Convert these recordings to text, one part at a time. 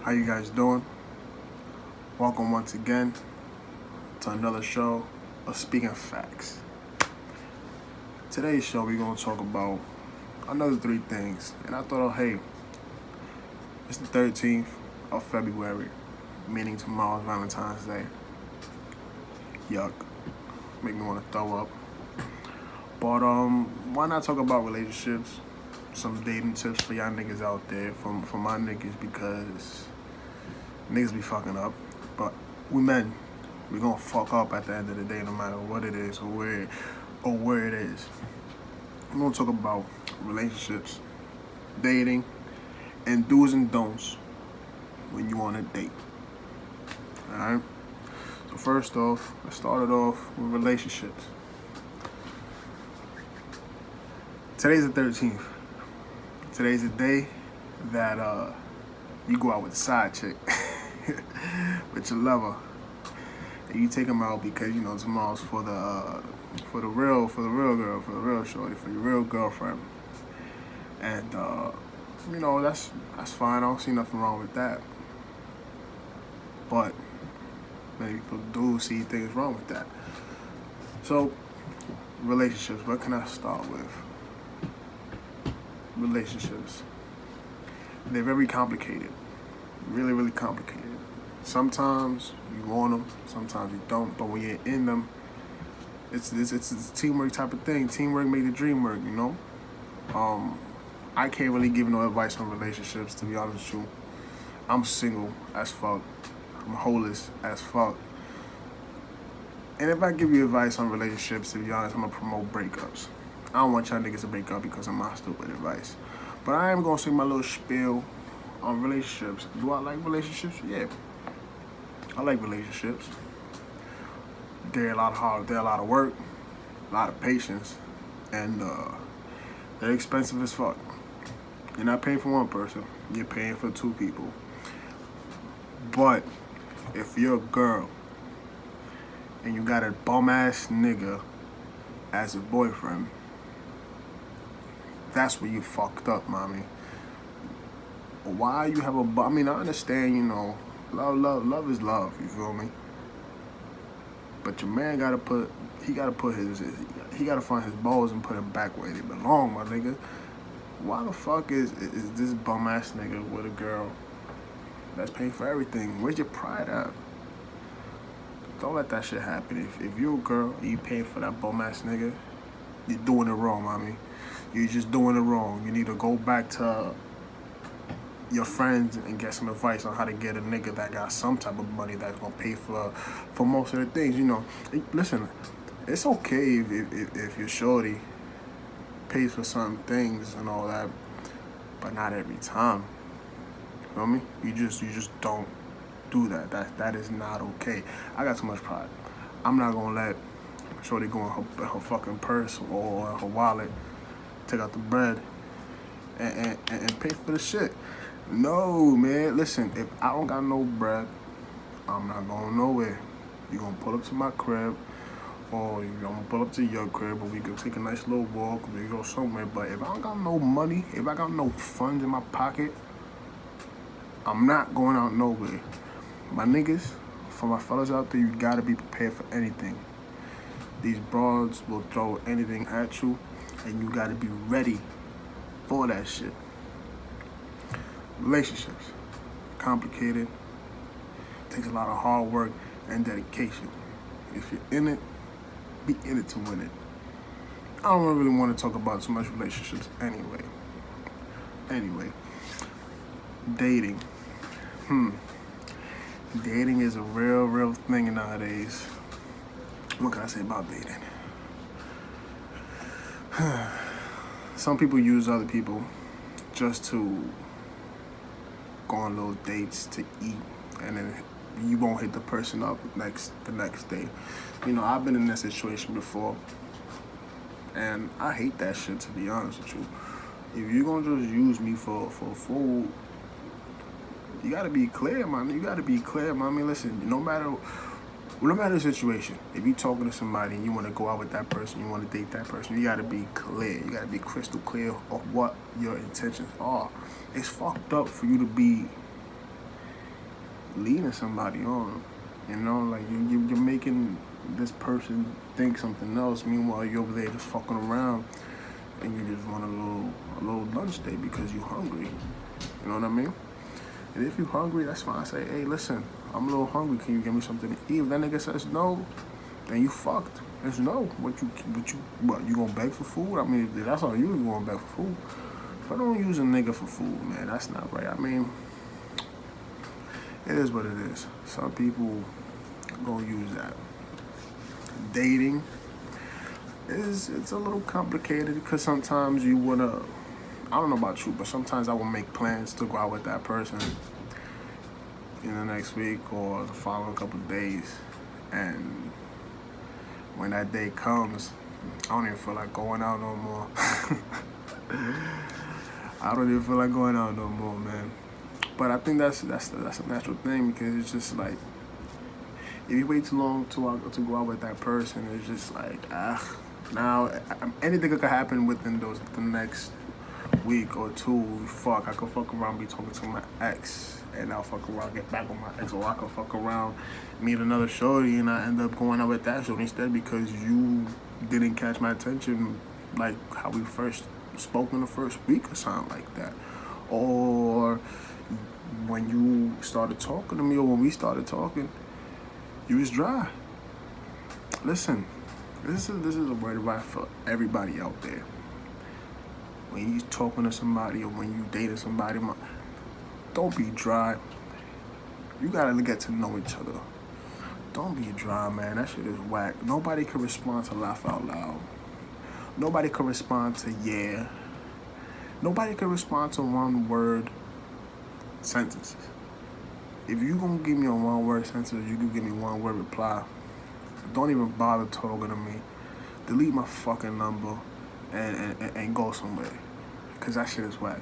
How you guys doing? Welcome once again to another show of Speaking Facts. Today's show we're going to talk about another 3 things. And I thought, hey, it's the 13th of February, meaning tomorrow's Valentine's Day. Yuck. Make me want to throw up. But why not talk about relationships? Some dating tips for y'all niggas out there, for my niggas, because niggas be fucking up. But we men, we gonna fuck up at the end of the day, no matter what it is or where it is. I'm gonna talk about relationships, dating, and do's and don'ts when you on a date. Alright? So first off, let's start it off with relationships. Today's the 13th. Today's the day that you go out with a side chick, with your lover, and you take them out because you know tomorrow's for the real girl, for the real shorty, for your real girlfriend, and you know that's fine. I don't see nothing wrong with that, but many people do see things wrong with that. So relationships. What can I start with? Relationships. They're very complicated. Really, really complicated. Sometimes you want them, sometimes you don't. But when you're in them, it's a teamwork type of thing. Teamwork make the dream work, you know? I can't really give no advice on relationships, to be honest with you. I'm single as fuck. I'm holeless as fuck. And if I give you advice on relationships, to be honest, I'm gonna promote breakups. I don't want y'all niggas to break up because of my stupid advice. But I am gonna say my little spiel on relationships. Do I like relationships? Yeah. I like relationships. They're a lot of work, a lot of patience, and they're expensive as fuck. You're not paying for one person, you're paying for 2 people. But if you're a girl and you got a bum ass nigga as a boyfriend, that's where you fucked up, mommy. Why you have a I mean, I understand, you know, love is love, you feel me? But your man gotta find his balls and put them back where they belong, my nigga. Why the fuck is this bum ass nigga with a girl that's paying for everything? Where's your pride at? Don't let that shit happen. If you're a girl and you paying for that bum ass nigga, you're doing it wrong, mommy. You're just doing it wrong. You need to go back to your friends and get some advice on how to get a nigga that got some type of money that's gonna pay for most of the things. You know, listen, it's okay if your shorty pays for some things and all that, but not every time. You feel me? You just don't do that. That is not okay. I got too much pride. I'm not gonna let shorty go in her fucking purse or her wallet, take out the bread, and pay for the shit. No, man. Listen, if I don't got no bread, I'm not going nowhere. You gonna pull up to my crib, or you gonna pull up to your crib, or we can take a nice little walk, or we go somewhere. But if I don't got no money, if I got no funds in my pocket, I'm not going out nowhere. My niggas, for my fellas out there, you gotta be prepared for anything. These broads will throw anything at you, and you gotta be ready for that shit. Relationships, complicated, takes a lot of hard work and dedication. If you're in it, be in it to win it. I don't really want to talk about too much relationships anyway. Dating. Dating is a real thing nowadays. What can I say about dating? Some people use other people just to go on little dates to eat, and then you won't hit the person up the next day. You know, I've been in that situation before, and I hate that shit, to be honest with you. If you're gonna just use me for food, you gotta be clear, man. You gotta be clear, man. I mean, listen, no matter the situation, if you talking to somebody and you want to go out with that person, you want to date that person, you gotta be clear. You gotta be crystal clear of what your intentions are. It's fucked up for you to be leading somebody on. You know, like you're making this person think something else. Meanwhile, you're over there just fucking around, and you just want a little lunch date because you're hungry. You know what I mean? And if you're hungry, that's fine. Say, hey, listen, I'm a little hungry. Can you give me something to eat? If that nigga says no, then you fucked. It's no. What you gonna beg for food? I mean, if that's all you gonna beg for food. But don't use a nigga for food, man. That's not right. I mean, it is what it is. Some people gonna use that. Dating it's a little complicated because sometimes you wanna. I don't know about you, but sometimes I will make plans to go out with that person in the next week or the following couple of days, and when that day comes, I don't even feel like going out no more. I don't even feel like going out no more, man. But I think that's a natural thing because it's just like if you wait too long to go out with that person, it's just like now anything could happen within the next week or two. Fuck, I could fuck around, be talking to my ex, and I'll fuck around, get back with my ex, or I could fuck around, meet another shorty, and I end up going out with that shorty instead because you didn't catch my attention like how we first spoke in the first week or something like that, or when you started talking to me, or when we started talking, you was dry. Listen, this is a word of advice for everybody out there. When you talking to somebody or when you dating somebody, don't be dry. You gotta get to know each other. Don't be dry, man. That shit is whack. Nobody can respond to laugh out loud. Nobody can respond to yeah. Nobody can respond to one word sentences. If you gonna give me a one word sentence, you can give me one word reply. Don't even bother talking to me. Delete my fucking number and go somewhere, cause that shit is whack.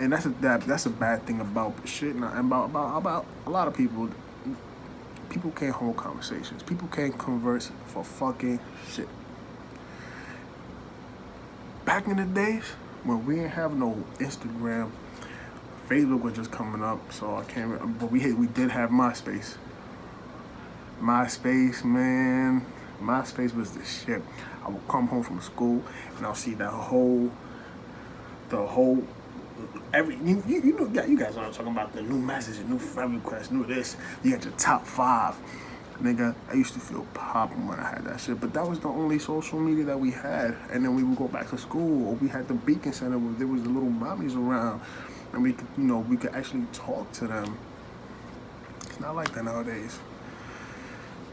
And that's a bad thing about shit. And about a lot of people. People can't hold conversations. People can't converse for fucking shit. Back in the days when we didn't have no Instagram, Facebook was just coming up, so I can't. But we did have MySpace. MySpace, man. MySpace was the shit. I would come home from school and I'll see the whole every you know, you guys know what I'm talking about, the new messages, new friend requests, new this. You got your top 5. Nigga, I used to feel popping when I had that shit, but that was the only social media that we had. And then we would go back to school, or we had the Beacon Center where there was the little mommies around, and we could actually talk to them. It's not like that nowadays.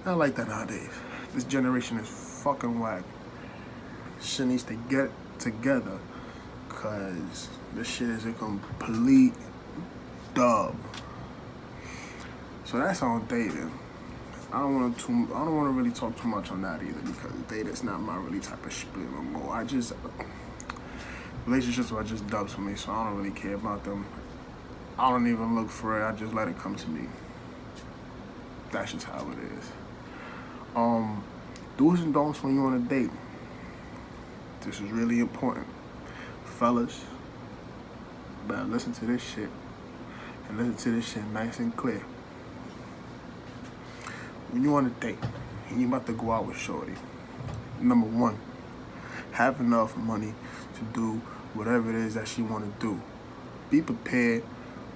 Not like that nowadays. This generation is fucking whack. Shit needs to get together, cause this shit is a complete dub. So that's on dating. I don't want to really talk too much on that either, because dating's not my really type of split no more. Relationships are just dubs for me, so I don't really care about them. I don't even look for it. I just let it come to me. That's just how it is. Do's and don'ts when you're on a date. This is really important. Fellas, better listen to this shit. And listen to this shit nice and clear. When you on a date and you about to go out with shorty, number 1, have enough money to do whatever it is that she want to do. Be prepared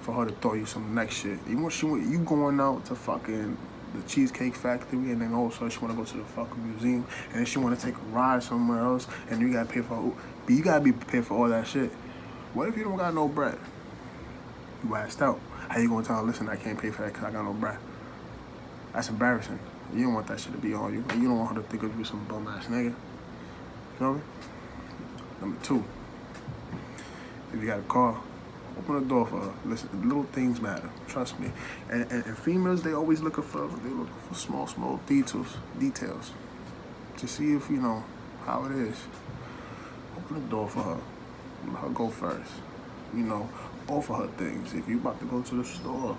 for her to throw you some next shit. Even when you going out to fucking the Cheesecake Factory, and then also she want to go to the fucking museum, and then she want to take a ride somewhere else, and you gotta pay for. But you gotta be prepared for all that shit. What if you don't got no bread? You asked out. How you gonna tell her, listen, I can't pay for that because I got no bread? That's embarrassing. You don't want that shit to be on you. You don't want her to think of you some bum ass nigga. You know me? Number 2, if you got a car, open the door for her. Listen, little things matter. Trust me. And females, they always looking for small details to see if how it is. Open the door for her. Let her go first. Offer her things. If you about to go to the store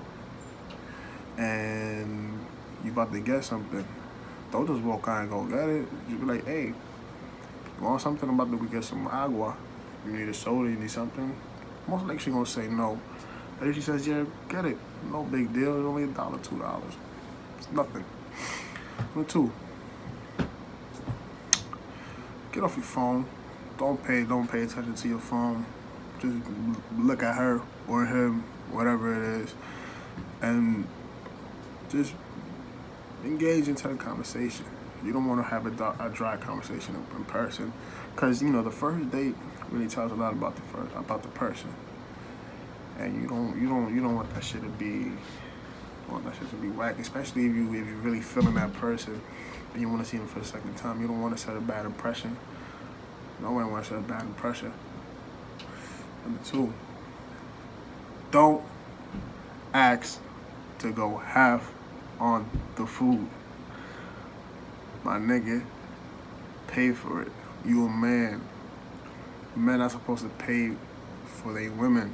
and you about to get something, don't just walk out and go get it. You be like, hey, you want something? I'm about to go get some agua. You need a soda, you need something? Most likely she gonna say no. And if she says, yeah, get it. No big deal. It's only $1, $2. It's nothing. Number 2, get off your phone. Don't pay attention to your phone. Just look at her or him, whatever it is, and just engage into the conversation. You don't want to have a dry conversation in person, because the first date really tells a lot about the person, and you don't want that shit to be whack, especially if you're really feeling that person and you want to see them for the second time. You don't want to set a bad impression. No one wants to set a bad impression. Number 2, don't ask to go half on the food. My nigga, pay for it. You a man. Men are supposed to pay for their women.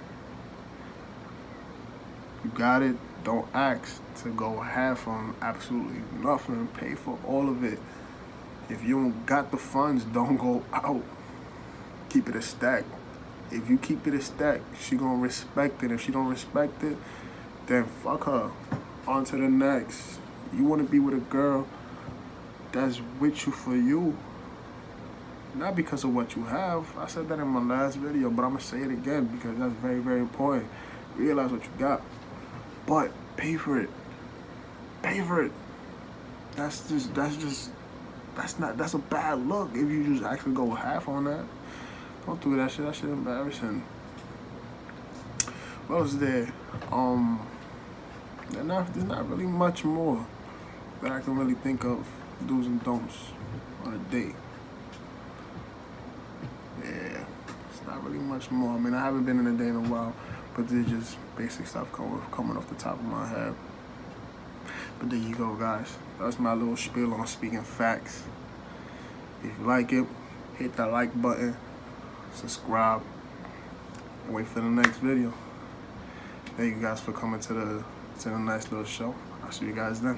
You got it? Don't ask to go half on absolutely nothing. Pay for all of it. If you don't got the funds, don't go out. Keep it a stack. If you keep it a stack, she gonna respect it. If she don't respect it, then fuck her. On to the next. You wanna be with a girl that's with you for you, not because of what you have. I said that in my last video, but I'm gonna say it again because that's very, very important. Realize what you got, but pay for it. Pay for it. That's a bad look if you just actually go half on that. Don't do that shit. That shit embarrassing. What else is there? There's not really much more that I can really think of. Do's and don'ts on a date. Yeah, it's not really much more. I mean, I haven't been in a date in a while, but there's just basic stuff coming off the top of my head. But there you go, guys. That's my little spiel on Speaking Facts. If you like it, hit that like button, subscribe, and wait for the next video. Thank you guys for coming to the nice little show. I'll see you guys then.